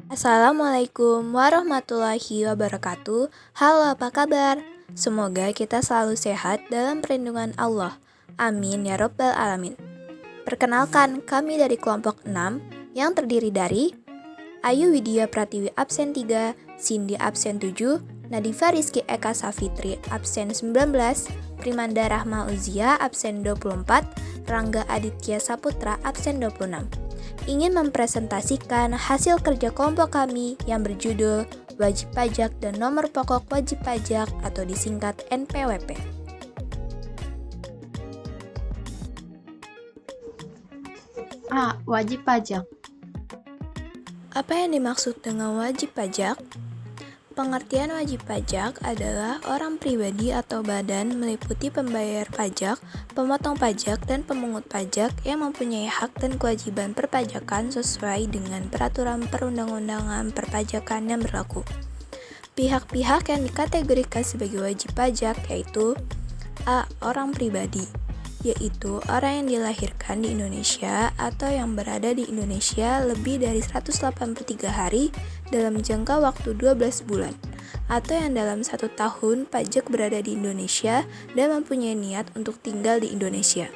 Assalamualaikum warahmatullahi wabarakatuh. Halo, apa kabar? Semoga kita selalu sehat dalam perlindungan Allah. Amin ya Rabbal 'Alamin. Perkenalkan, kami dari kelompok 6 yang terdiri dari Ayu Widya Pratiwi absen 3, Cindy absen 7, Nadifa Rizky Eka Safitri absen 19, Primanda Rahma Uzia absen 24, Rangga Aditya Saputra absen 26. Ingin mempresentasikan hasil kerja kelompok kami yang berjudul Wajib Pajak dan Nomor Pokok Wajib Pajak atau disingkat NPWP. A. Wajib pajak. Apa yang dimaksud dengan wajib pajak? Pengertian wajib pajak adalah orang pribadi atau badan meliputi pembayar pajak, pemotong pajak, dan pemungut pajak yang mempunyai hak dan kewajiban perpajakan sesuai dengan peraturan perundang-undangan perpajakan yang berlaku. Pihak-pihak yang dikategorikan sebagai wajib pajak yaitu A. Orang pribadi, yaitu orang yang dilahirkan di Indonesia atau yang berada di Indonesia lebih dari 183 hari dalam jangka waktu 12 bulan, atau yang dalam 1 tahun pajak berada di Indonesia dan mempunyai niat untuk tinggal di Indonesia.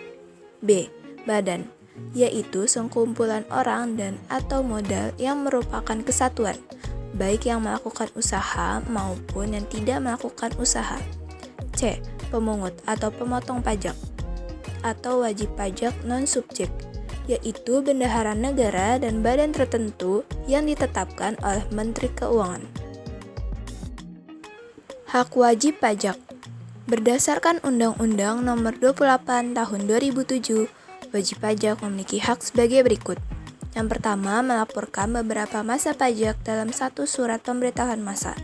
B. Badan, yaitu sekumpulan orang dan atau modal yang merupakan kesatuan, baik yang melakukan usaha maupun yang tidak melakukan usaha. C. Pemungut atau pemotong pajak atau wajib pajak non-subjek, yaitu bendahara negara dan badan tertentu yang ditetapkan oleh Menteri Keuangan. Hak wajib pajak. Berdasarkan Undang-Undang Nomor 28 Tahun 2007, wajib pajak memiliki hak sebagai berikut. Yang pertama, melaporkan beberapa masa pajak dalam satu surat pemberitahuan masa.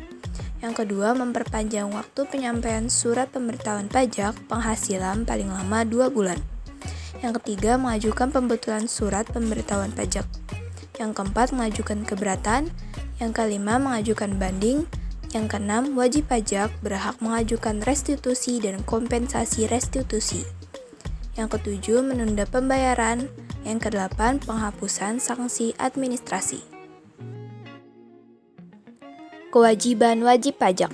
Yang kedua, memperpanjang waktu penyampaian surat pemberitahuan pajak penghasilan paling lama 2 bulan. Yang ketiga, mengajukan pembetulan surat pemberitahuan pajak. Yang keempat, mengajukan keberatan. Yang kelima, mengajukan banding. Yang keenam, wajib pajak berhak mengajukan restitusi dan kompensasi restitusi. Yang ketujuh, menunda pembayaran. Yang kedelapan, penghapusan sanksi administrasi. Kewajiban wajib pajak.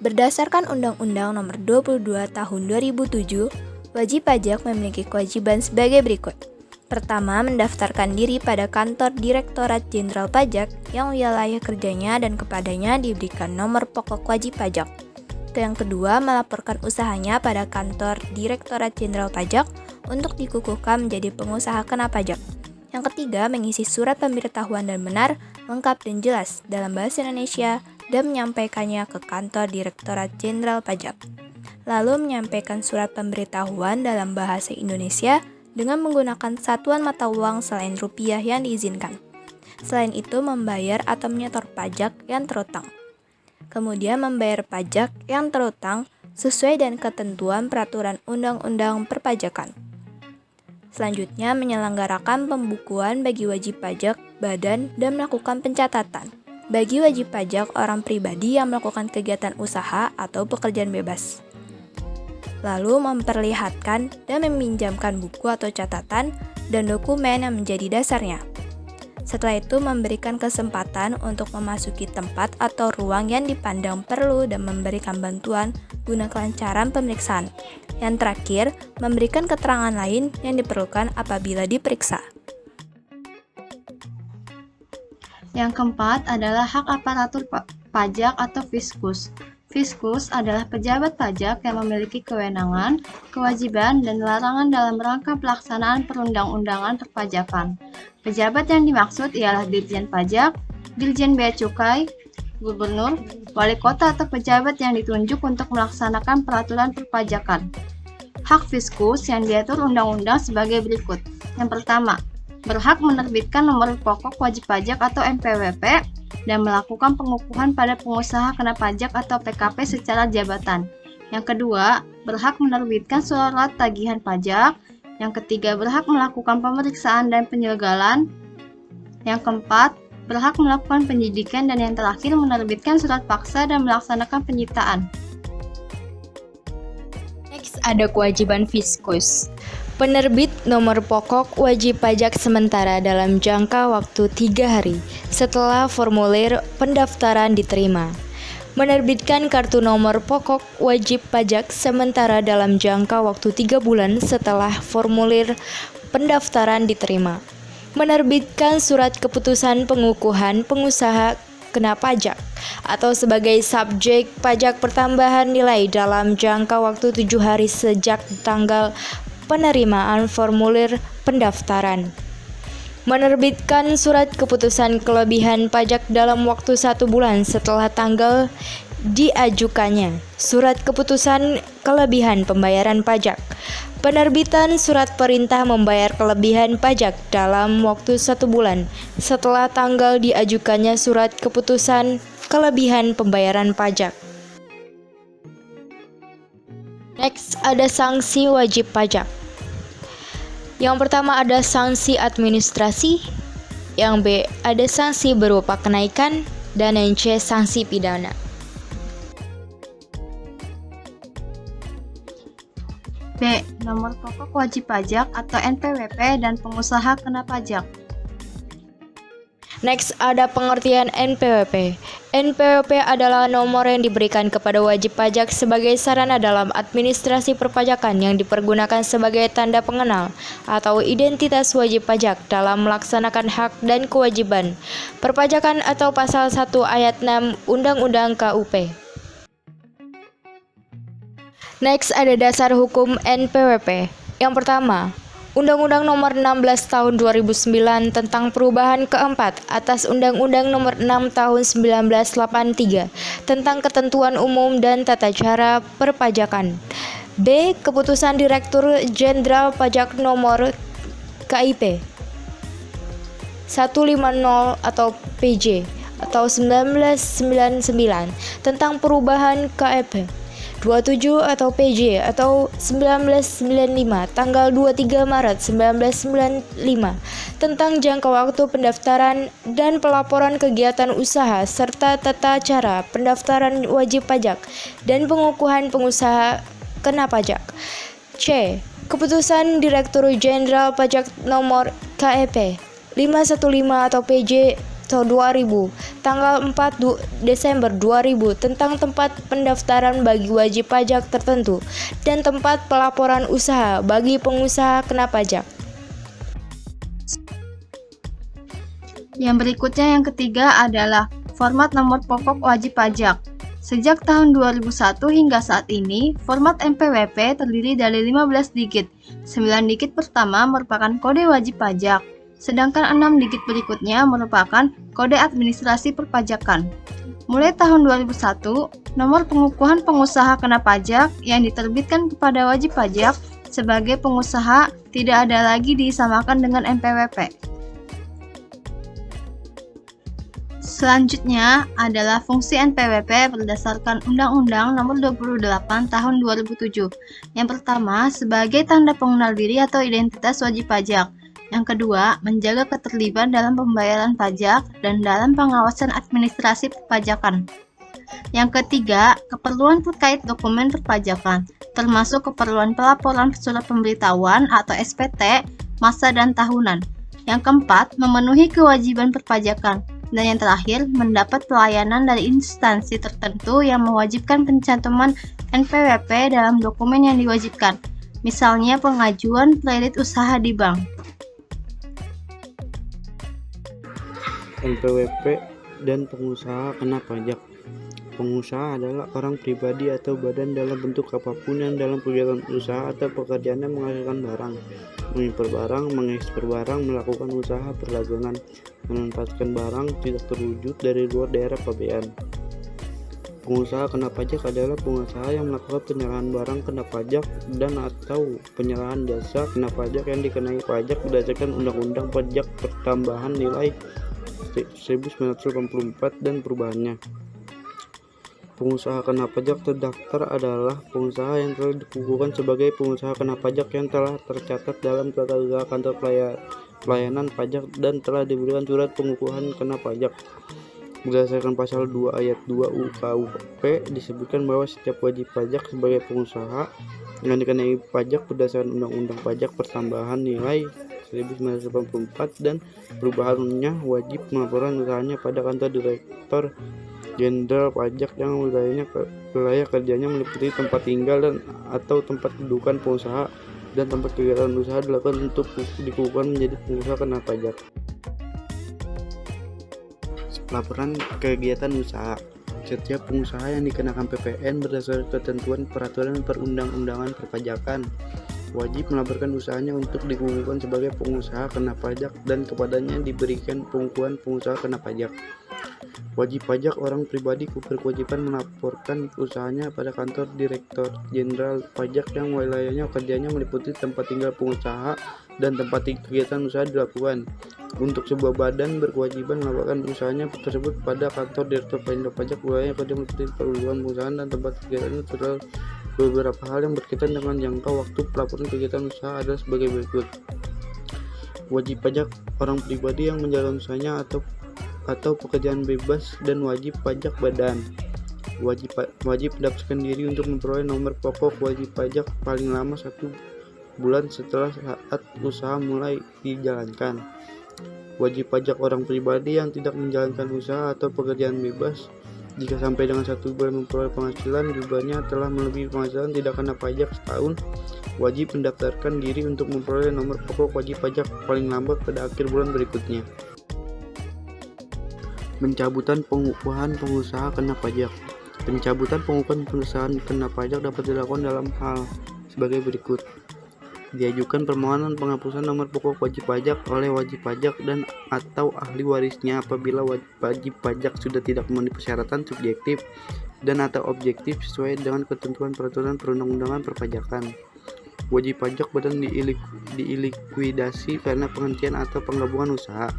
Berdasarkan Undang-Undang Nomor 22 Tahun 2007, wajib pajak memiliki kewajiban sebagai berikut. Pertama, mendaftarkan diri pada kantor Direktorat Jenderal Pajak yang wilayah kerjanya dan kepadanya diberikan nomor pokok wajib pajak. Yang kedua, melaporkan usahanya pada kantor Direktorat Jenderal Pajak untuk dikukuhkan menjadi pengusaha kena pajak. Yang ketiga, mengisi surat pemberitahuan dan benar, lengkap dan jelas dalam bahasa Indonesia dan menyampaikannya ke kantor Direktorat Jenderal Pajak. Lalu menyampaikan surat pemberitahuan dalam bahasa Indonesia dengan menggunakan satuan mata uang selain rupiah yang diizinkan. Selain itu, membayar atau menyetor pajak yang terutang. Kemudian membayar pajak yang terutang sesuai dengan ketentuan peraturan undang-undang perpajakan. Selanjutnya, menyelenggarakan pembukuan bagi wajib pajak badan dan melakukan pencatatan bagi wajib pajak orang pribadi yang melakukan kegiatan usaha atau pekerjaan bebas. Lalu memperlihatkan dan meminjamkan buku atau catatan dan dokumen yang menjadi dasarnya. Setelah itu, memberikan kesempatan untuk memasuki tempat atau ruang yang dipandang perlu dan memberikan bantuan guna kelancaran pemeriksaan. Yang terakhir, memberikan keterangan lain yang diperlukan apabila diperiksa. Yang keempat adalah hak aparatur pajak atau fiskus. Fiskus adalah pejabat pajak yang memiliki kewenangan, kewajiban, dan larangan dalam rangka pelaksanaan perundang-undangan perpajakan. Pejabat yang dimaksud ialah Dirjen Pajak, Dirjen Bea Cukai, Gubernur, Wali Kota atau pejabat yang ditunjuk untuk melaksanakan peraturan perpajakan. Hak fiskus yang diatur undang-undang sebagai berikut. Yang pertama, berhak menerbitkan nomor pokok wajib pajak atau NPWP dan melakukan pengukuhan pada pengusaha kena pajak atau PKP secara jabatan. Yang kedua, berhak menerbitkan surat tagihan pajak. Yang ketiga, berhak melakukan pemeriksaan dan penyelegalan. Yang keempat, berhak melakukan penyidikan, dan yang terakhir menerbitkan surat paksa dan melaksanakan penyitaan. Next, ada kewajiban fiskus. Penerbit nomor pokok wajib pajak sementara dalam jangka waktu 3 hari setelah formulir pendaftaran diterima. Menerbitkan kartu nomor pokok wajib pajak sementara dalam jangka waktu 3 bulan setelah formulir pendaftaran diterima. Menerbitkan surat keputusan pengukuhan pengusaha kena pajak atau sebagai subjek pajak pertambahan nilai dalam jangka waktu 7 hari sejak tanggal penerimaan formulir pendaftaran. Menerbitkan surat keputusan kelebihan pajak dalam waktu 1 bulan setelah tanggal diajukannya surat keputusan kelebihan pembayaran pajak. Penerbitan surat perintah membayar kelebihan pajak dalam waktu 1 bulan setelah tanggal diajukannya surat keputusan kelebihan pembayaran pajak. Next, ada sanksi wajib pajak. Yang pertama ada sanksi administrasi, yang B ada sanksi berupa kenaikan, dan yang C sanksi pidana. B. Nomor pokok wajib pajak atau NPWP dan pengusaha kena pajak. Next ada pengertian NPWP. NPWP adalah nomor yang diberikan kepada wajib pajak sebagai sarana dalam administrasi perpajakan yang dipergunakan sebagai tanda pengenal atau identitas wajib pajak dalam melaksanakan hak dan kewajiban perpajakan atau pasal 1 ayat 6 Undang-Undang KUP. Next ada dasar hukum NPWP. Yang pertama, Undang-Undang Nomor 16 Tahun 2009 tentang perubahan keempat atas Undang-Undang Nomor 6 Tahun 1983 tentang ketentuan umum dan tata cara perpajakan. B. Keputusan Direktur Jenderal Pajak Nomor KIP 150 atau PJ atau 1999 tentang perubahan KIP 27 atau PJ atau 1995 tanggal 23 Maret 1995 tentang jangka waktu pendaftaran dan pelaporan kegiatan usaha serta tata cara pendaftaran wajib pajak dan pengukuhan pengusaha kena pajak. C. Keputusan Direktur Jenderal Pajak Nomor KEP 515 atau PJ atau 2000 tanggal 4 Desember 2000 tentang tempat pendaftaran bagi wajib pajak tertentu dan tempat pelaporan usaha bagi pengusaha kena pajak. Yang berikutnya yang ketiga adalah format nomor pokok wajib pajak. Sejak tahun 2001 hingga saat ini, format NPWP terdiri dari 15 digit. 9 digit pertama merupakan kode wajib pajak, sedangkan 6 digit berikutnya merupakan kode administrasi perpajakan. Mulai tahun 2001, nomor pengukuhan pengusaha kena pajak yang diterbitkan kepada wajib pajak sebagai pengusaha tidak ada lagi disamakan dengan NPWP. Selanjutnya adalah fungsi NPWP berdasarkan Undang-Undang Nomor 28 Tahun 2007. Yang pertama, sebagai tanda pengenal diri atau identitas wajib pajak. Yang kedua, menjaga keterlibatan dalam pembayaran pajak dan dalam pengawasan administrasi perpajakan. Yang ketiga, keperluan terkait dokumen perpajakan, termasuk keperluan pelaporan surat pemberitahuan atau SPT, masa dan tahunan. Yang keempat, memenuhi kewajiban perpajakan. Dan yang terakhir, mendapat pelayanan dari instansi tertentu yang mewajibkan pencantuman NPWP dalam dokumen yang diwajibkan, misalnya pengajuan kredit usaha di bank. NPWP dan pengusaha kena pajak. Pengusaha adalah orang pribadi atau badan dalam bentuk apapun yang dalam kegiatan usaha atau pekerjaannya menghasilkan barang, mengimpor barang, mengekspor barang, melakukan usaha perdagangan, menempatkan barang tidak terwujud dari luar daerah pabean. Pengusaha kena pajak adalah pengusaha yang melakukan penyerahan barang kena pajak dan atau penyerahan jasa kena pajak yang dikenai pajak berdasarkan Undang-Undang Pajak Pertambahan Nilai 1984 dan perubahannya. Pengusaha kena pajak terdaftar adalah pengusaha yang telah dikukuhkan sebagai pengusaha kena pajak yang telah tercatat dalam tata usaha kantor pelayanan pajak dan telah diberikan surat pengukuhan kena pajak. Berdasarkan pasal 2 ayat 2 UKUP disebutkan bahwa setiap wajib pajak sebagai pengusaha yang dikenai pajak berdasarkan Undang-Undang Pajak Pertambahan Nilai 1984 dan perubahannya wajib melaporkan usahanya pada kantor Direktur Jenderal Pajak yang wilayah kerjanya meliputi tempat tinggal dan atau tempat kedudukan pengusaha dan tempat kegiatan usaha dilakukan untuk dikukuhkan menjadi pengusaha kena pajak. Laporan kegiatan usaha. Setiap pengusaha yang dikenakan PPN berdasarkan ketentuan peraturan perundang-undangan perpajakan wajib melaporkan usahanya untuk dikukuhkan sebagai pengusaha kena pajak dan kepadanya diberikan pengukuhan pengusaha kena pajak. Wajib pajak orang pribadi berkewajiban melaporkan usahanya pada kantor Direktur Jenderal Pajak yang wilayahnya kerjanya meliputi tempat tinggal pengusaha dan tempat kegiatan usaha dilakukan. Untuk sebuah badan berkewajiban melaporkan usahanya tersebut pada kantor Direktur Jenderal Pajak wilayah kerja meliputi kedudukan pengusaha dan tempat kegiatan usaha. Beberapa hal yang berkaitan dengan jangka waktu pelaporan kegiatan usaha adalah sebagai berikut. Wajib pajak orang pribadi yang menjalankan usahanya atau pekerjaan bebas dan wajib pajak badan. Wajib mendaftarkan diri untuk memperoleh nomor pokok wajib pajak paling lama 1 bulan setelah saat usaha mulai dijalankan. Wajib pajak orang pribadi yang tidak menjalankan usaha atau pekerjaan bebas jika sampai dengan 1 bulan memperoleh penghasilan jumlahnya telah melebihi penghasilan tidak kena pajak setahun, wajib mendaftarkan diri untuk memperoleh nomor pokok wajib pajak paling lambat pada akhir bulan berikutnya. Pencabutan pengukuhan pengusaha kena pajak. Pencabutan pengukuhan pengusaha kena pajak dapat dilakukan dalam hal sebagai berikut. Diajukan permohonan penghapusan nomor pokok wajib pajak oleh wajib pajak dan atau ahli warisnya apabila wajib pajak sudah tidak memenuhi persyaratan subjektif dan atau objektif sesuai dengan ketentuan peraturan perundang-undangan perpajakan. Wajib pajak badan dilikuidasi karena penghentian atau penggabungan usaha.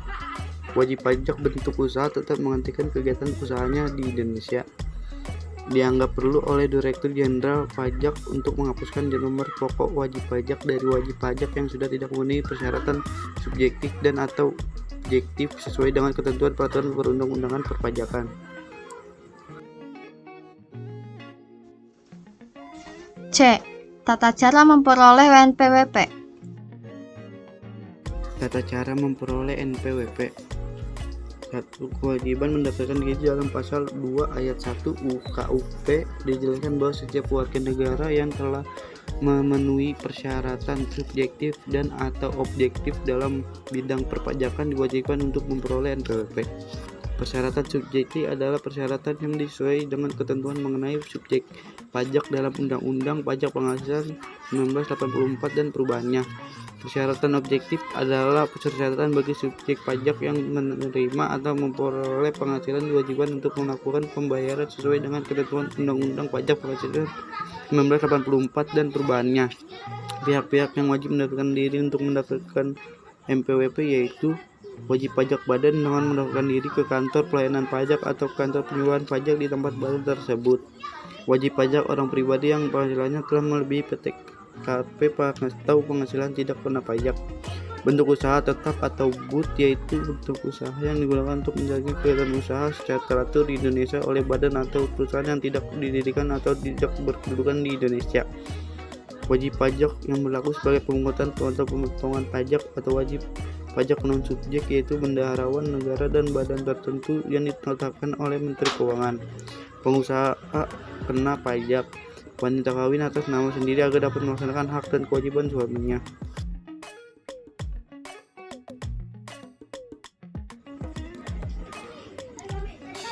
Wajib pajak bentuk usaha tetap menghentikan kegiatan usahanya di Indonesia. Dianggap perlu oleh Direktur Jenderal Pajak untuk menghapuskan nomor pokok wajib pajak dari wajib pajak yang sudah tidak memenuhi persyaratan subjektif dan atau objektif sesuai dengan ketentuan peraturan perundang-undangan perpajakan. C. Tata cara memperoleh NPWP. Tata cara memperoleh NPWP. 1. Kewajiban mendaftarkan diri dalam pasal 2 ayat 1 UKUP dijelaskan bahwa setiap warga negara yang telah memenuhi persyaratan subjektif dan atau objektif dalam bidang perpajakan diwajibkan untuk memperoleh NPWP. Persyaratan subjektif adalah persyaratan yang disesuaikan dengan ketentuan mengenai subjek pajak dalam Undang-Undang Pajak Penghasilan 1984 dan perubahannya. Persyaratan objektif adalah persyaratan bagi subjek pajak yang menerima atau memperoleh penghasilan diwajibkan untuk melakukan pembayaran sesuai dengan ketentuan Undang-Undang Pajak Penghasilan 1984 dan perubahannya. Pihak-pihak yang wajib mendaftarkan diri untuk mendaftarkan NPWP yaitu wajib pajak badan dengan mendaftarkan diri ke kantor pelayanan pajak atau kantor penyuluhan pajak di tempat baru tersebut. Wajib pajak orang pribadi yang penghasilannya telah melebihi PTKP atau penghasilan tidak kena pajak. Bentuk usaha tetap atau BUT yaitu bentuk usaha yang digunakan untuk menjalankan kegiatan usaha secara teratur di Indonesia oleh badan atau perusahaan yang tidak didirikan atau tidak berkedudukan di Indonesia. Wajib pajak yang berlaku sebagai pemungutan atau pemotongan pajak atau wajib pajak non-subjek yaitu bendaharawan negara dan badan tertentu yang ditetapkan oleh Menteri Keuangan. Pengusaha kena pajak. Wanita kawin atas nama sendiri agar dapat melaksanakan hak dan kewajiban suaminya.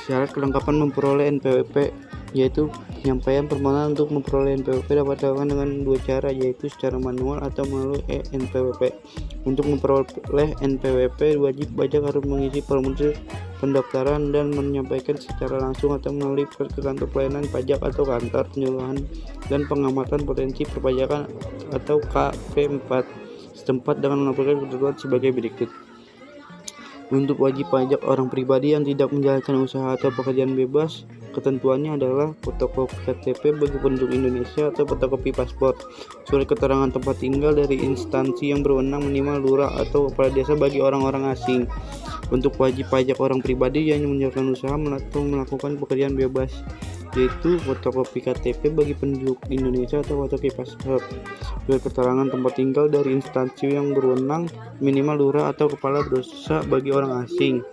Syarat kelengkapan memperoleh NPWP yaitu penyampaian permohonan untuk memperoleh NPWP dapat dilakukan dengan 2 cara yaitu secara manual atau melalui NPWP. Untuk memperoleh NPWP wajib pajak harus mengisi formulir pendaftaran dan menyampaikan secara langsung atau melalui ke kantor pelayanan pajak atau kantor penyuluhan dan pengamatan potensi perpajakan atau KP4 setempat dengan melaporkan ketentuan sebagai berikut. Untuk wajib pajak orang pribadi yang tidak menjalankan usaha atau pekerjaan bebas, ketentuannya adalah fotokopi KTP bagi penduduk Indonesia atau fotokopi paspor, surat keterangan tempat tinggal dari instansi yang berwenang minimal lurah atau kepala desa bagi orang-orang asing. Untuk wajib pajak orang pribadi yang menjalankan usaha atau melakukan pekerjaan bebas, yaitu fotokopi KTP bagi penduduk Indonesia atau fotokopi paspor, surat keterangan tempat tinggal dari instansi yang berwenang, minimal lurah atau kepala desa bagi orang asing.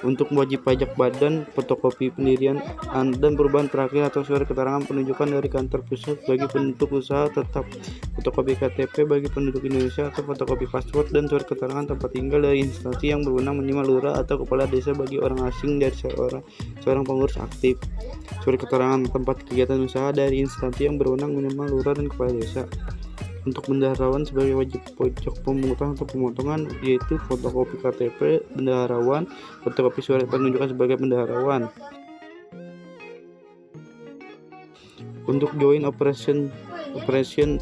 Untuk wajib pajak badan, fotokopi pendirian dan perubahan terakhir atau surat keterangan penunjukan dari kantor pusat bagi penduduk usaha tetap, fotokopi KTP bagi penduduk Indonesia atau fotokopi paspor, dan surat keterangan tempat tinggal dari instansi yang berwenang, minimal lurah atau kepala desa bagi orang asing dari seorang pengurus aktif. Surat keterangan tempat kegiatan usaha dari instansi yang berwenang, minimal lurah dan kepala desa. Untuk bendaharawan sebagai wajib pajak pemungutan atau pemotongan, yaitu fotokopi KTP bendaharawan, fotokopi surat penunjukan sebagai bendaharawan. Untuk joint operation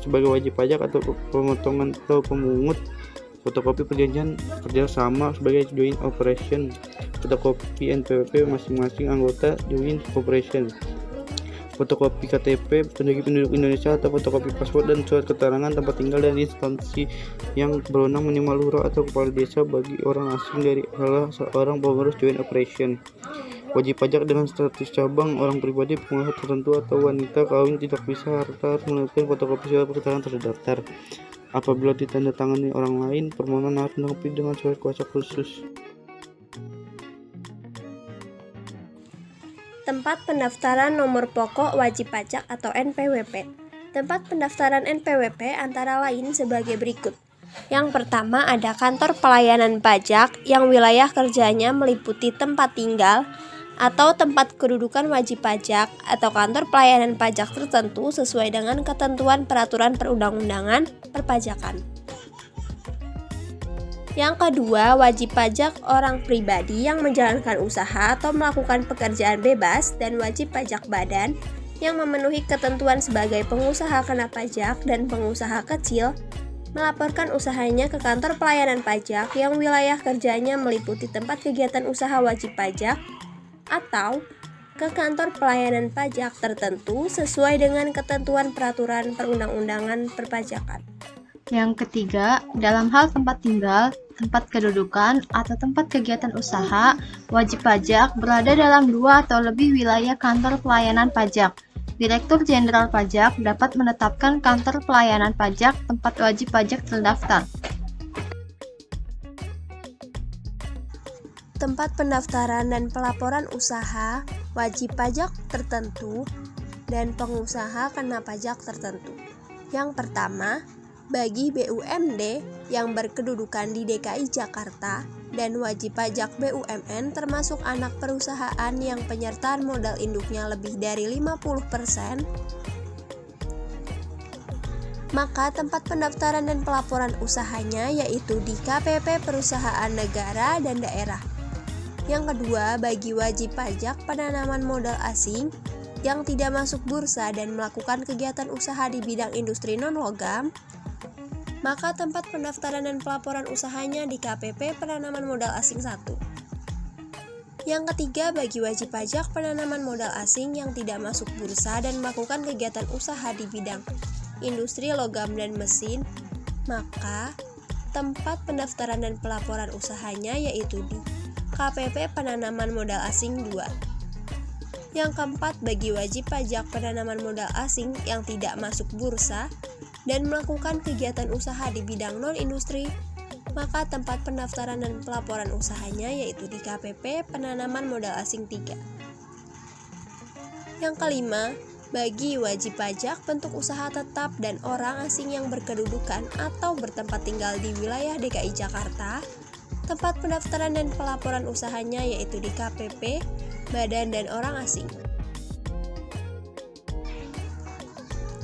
sebagai wajib pajak atau pemotongan atau pemungut, fotokopi perjanjian kerjasama sebagai joint operation, fotokopi NPWP masing-masing anggota joint operation, fotokopi KTP bagi penduduk Indonesia atau fotokopi paspor dan surat keterangan tempat tinggal dan instansi yang berwenang, minimal lurah atau kepala desa bagi orang asing dari salah seorang pengurus joint operation. Wajib pajak dengan status cabang, orang pribadi, pengusaha tertentu atau wanita kawin tidak bisa harus menunjukkan fotokopi surat keterangan terdaftar. Apabila ditandatangani orang lain, permohonan harus dilengkapi dengan surat kuasa khusus. Tempat pendaftaran nomor pokok wajib pajak atau NPWP. Tempat pendaftaran NPWP antara lain sebagai berikut. Yang pertama ada kantor pelayanan pajak yang wilayah kerjanya meliputi tempat tinggal atau tempat kedudukan wajib pajak atau kantor pelayanan pajak tertentu sesuai dengan ketentuan peraturan perundang-undangan perpajakan. Yang kedua, wajib pajak orang pribadi yang menjalankan usaha atau melakukan pekerjaan bebas, dan wajib pajak badan yang memenuhi ketentuan sebagai pengusaha kena pajak dan pengusaha kecil melaporkan usahanya ke kantor pelayanan pajak yang wilayah kerjanya meliputi tempat kegiatan usaha wajib pajak atau ke kantor pelayanan pajak tertentu sesuai dengan ketentuan peraturan perundang-undangan perpajakan. Yang ketiga, dalam hal tempat tinggal, tempat kedudukan, atau tempat kegiatan usaha, wajib pajak berada dalam 2 atau lebih wilayah kantor pelayanan pajak. Direktur Jenderal Pajak dapat menetapkan kantor pelayanan pajak tempat wajib pajak terdaftar. Tempat pendaftaran dan pelaporan usaha wajib pajak tertentu dan pengusaha kena pajak tertentu. Yang pertama, bagi BUMD yang berkedudukan di DKI Jakarta dan wajib pajak BUMN termasuk anak perusahaan yang penyertaan modal induknya lebih dari 50%, maka tempat pendaftaran dan pelaporan usahanya yaitu di KPP Perusahaan Negara dan Daerah. Yang kedua, bagi wajib pajak penanaman modal asing yang tidak masuk bursa dan melakukan kegiatan usaha di bidang industri non-logam, maka tempat pendaftaran dan pelaporan usahanya di KPP Penanaman Modal Asing 1. Yang ketiga, bagi wajib pajak penanaman modal asing yang tidak masuk bursa dan melakukan kegiatan usaha di bidang industri logam dan mesin, maka tempat pendaftaran dan pelaporan usahanya yaitu di KPP Penanaman Modal Asing 2. Yang keempat, bagi wajib pajak penanaman modal asing yang tidak masuk bursa dan melakukan kegiatan usaha di bidang non-industri, maka tempat pendaftaran dan pelaporan usahanya yaitu di KPP Penanaman Modal Asing 3. Yang kelima, bagi wajib pajak bentuk usaha tetap dan orang asing yang berkedudukan atau bertempat tinggal di wilayah DKI Jakarta, tempat pendaftaran dan pelaporan usahanya yaitu di KPP Badan dan Orang Asing.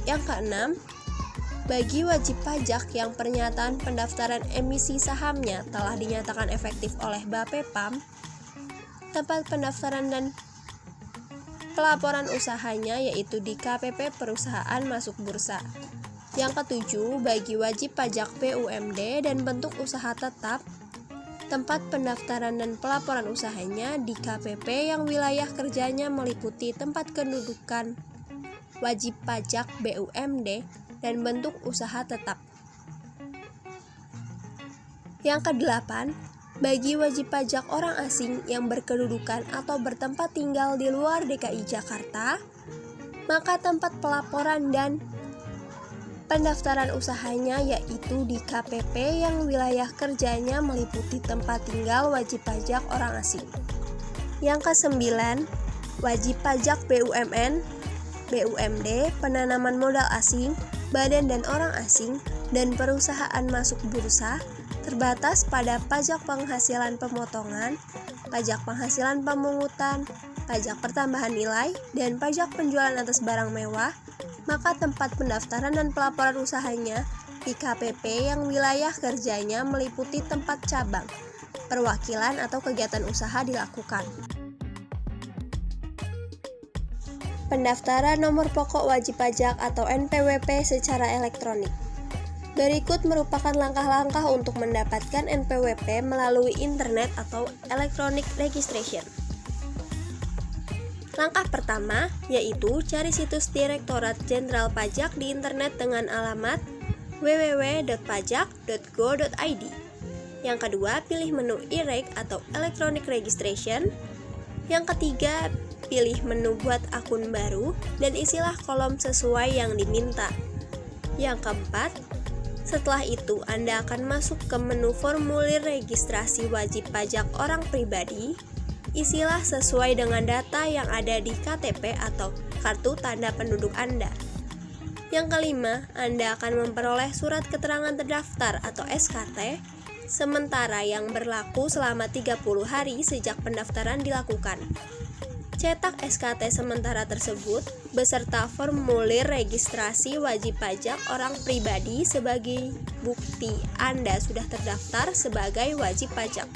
Yang keenam, bagi wajib pajak yang pernyataan pendaftaran emisi sahamnya telah dinyatakan efektif oleh Bapepam, tempat pendaftaran dan pelaporan usahanya yaitu di KPP Perusahaan Masuk Bursa. Yang ketujuh, bagi wajib pajak BUMD dan bentuk usaha tetap, tempat pendaftaran dan pelaporan usahanya di KPP yang wilayah kerjanya meliputi tempat kedudukan wajib pajak BUMD dan bentuk usaha tetap. Yang kedelapan, Bagi wajib pajak orang asing yang berkedudukan atau bertempat tinggal di luar DKI Jakarta, maka tempat pelaporan dan pendaftaran usahanya yaitu di KPP yang wilayah kerjanya meliputi tempat tinggal wajib pajak orang asing. Yang ke-9, wajib pajak BUMN, BUMD, penanaman modal asing, badan dan orang asing, dan perusahaan masuk bursa, terbatas pada pajak penghasilan pemotongan, pajak penghasilan pemungutan, pajak pertambahan nilai, dan pajak penjualan atas barang mewah, maka tempat pendaftaran dan pelaporan usahanya di KPP yang wilayah kerjanya meliputi tempat cabang, perwakilan atau kegiatan usaha dilakukan. Pendaftaran nomor pokok wajib pajak atau NPWP secara elektronik. Berikut merupakan langkah-langkah untuk mendapatkan NPWP melalui internet atau electronic registration. Langkah pertama yaitu cari situs Direktorat Jenderal Pajak di internet dengan alamat www.pajak.go.id. Yang kedua, pilih menu e-reg atau electronic registration. Yang ketiga, pilih menu buat akun baru dan isilah kolom sesuai yang diminta. Yang keempat, setelah itu Anda akan masuk ke menu formulir registrasi wajib pajak orang pribadi. Isilah sesuai dengan data yang ada di KTP atau kartu tanda penduduk Anda. Yang kelima, Anda akan memperoleh surat keterangan terdaftar atau SKT sementara yang berlaku selama 30 hari sejak pendaftaran dilakukan. Cetak SKT sementara tersebut beserta formulir registrasi wajib pajak orang pribadi sebagai bukti Anda sudah terdaftar sebagai wajib pajak.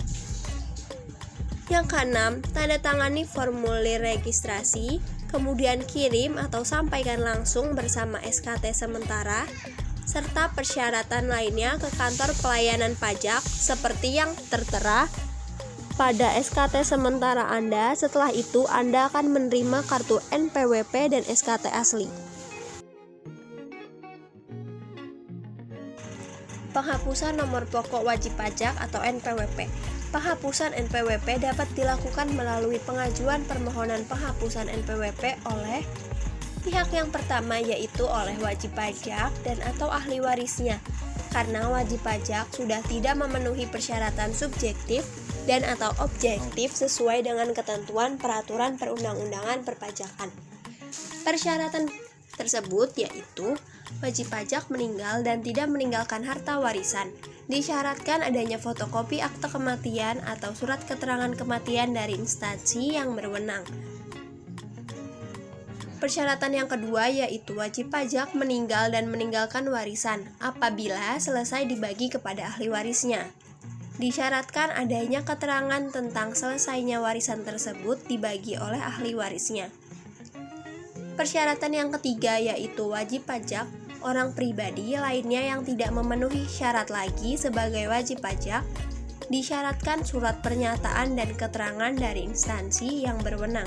Yang keenam, tanda tangani formulir registrasi, kemudian kirim atau sampaikan langsung bersama SKT sementara, serta persyaratan lainnya ke kantor pelayanan pajak seperti yang tertera pada SKT sementara Anda. Setelah itu, Anda akan menerima kartu NPWP dan SKT asli. Penghapusan nomor pokok wajib pajak atau NPWP. Penghapusan NPWP dapat dilakukan melalui pengajuan permohonan penghapusan NPWP oleh pihak yang pertama yaitu oleh wajib pajak dan atau ahli warisnya, karena wajib pajak sudah tidak memenuhi persyaratan subjektif dan atau objektif sesuai dengan ketentuan peraturan perundang-undangan perpajakan. Persyaratan tersebut yaitu wajib pajak meninggal dan tidak meninggalkan harta warisan. Disyaratkan adanya fotokopi akte kematian atau surat keterangan kematian dari instansi yang berwenang. Persyaratan yang kedua yaitu wajib pajak meninggal dan meninggalkan warisan apabila selesai dibagi kepada ahli warisnya. Disyaratkan adanya keterangan tentang selesainya warisan tersebut dibagi oleh ahli warisnya. Persyaratan yang ketiga yaitu wajib pajak orang pribadi lainnya yang tidak memenuhi syarat lagi sebagai wajib pajak, disyaratkan surat pernyataan dan keterangan dari instansi yang berwenang.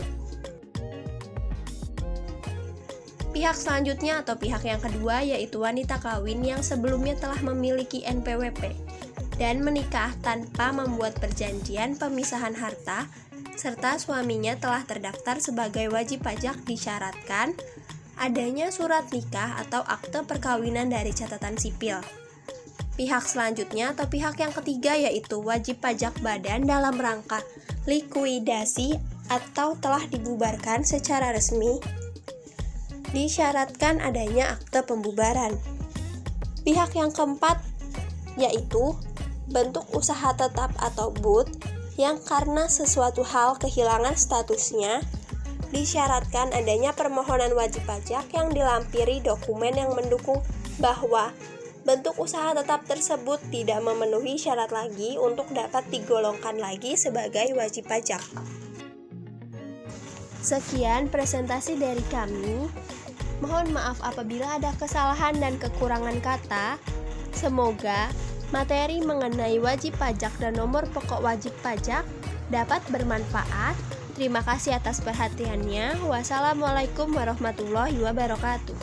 Pihak selanjutnya atau pihak yang kedua yaitu wanita kawin yang sebelumnya telah memiliki NPWP dan menikah tanpa membuat perjanjian pemisahan harta, serta suaminya telah terdaftar sebagai wajib pajak, disyaratkan adanya surat nikah atau akte perkawinan dari catatan sipil. Pihak selanjutnya atau pihak yang ketiga yaitu wajib pajak badan dalam rangka likuidasi atau telah dibubarkan secara resmi, disyaratkan adanya akte pembubaran. Pihak yang keempat yaitu bentuk usaha tetap atau BUT yang karena sesuatu hal kehilangan statusnya, disyaratkan adanya permohonan wajib pajak yang dilampiri dokumen yang mendukung bahwa bentuk usaha tetap tersebut tidak memenuhi syarat lagi untuk dapat digolongkan lagi sebagai wajib pajak. Sekian presentasi dari kami. Mohon maaf apabila ada kesalahan dan kekurangan kata. Semoga materi mengenai wajib pajak dan nomor pokok wajib pajak dapat bermanfaat. Terima kasih atas perhatiannya. Wassalamualaikum warahmatullahi wabarakatuh.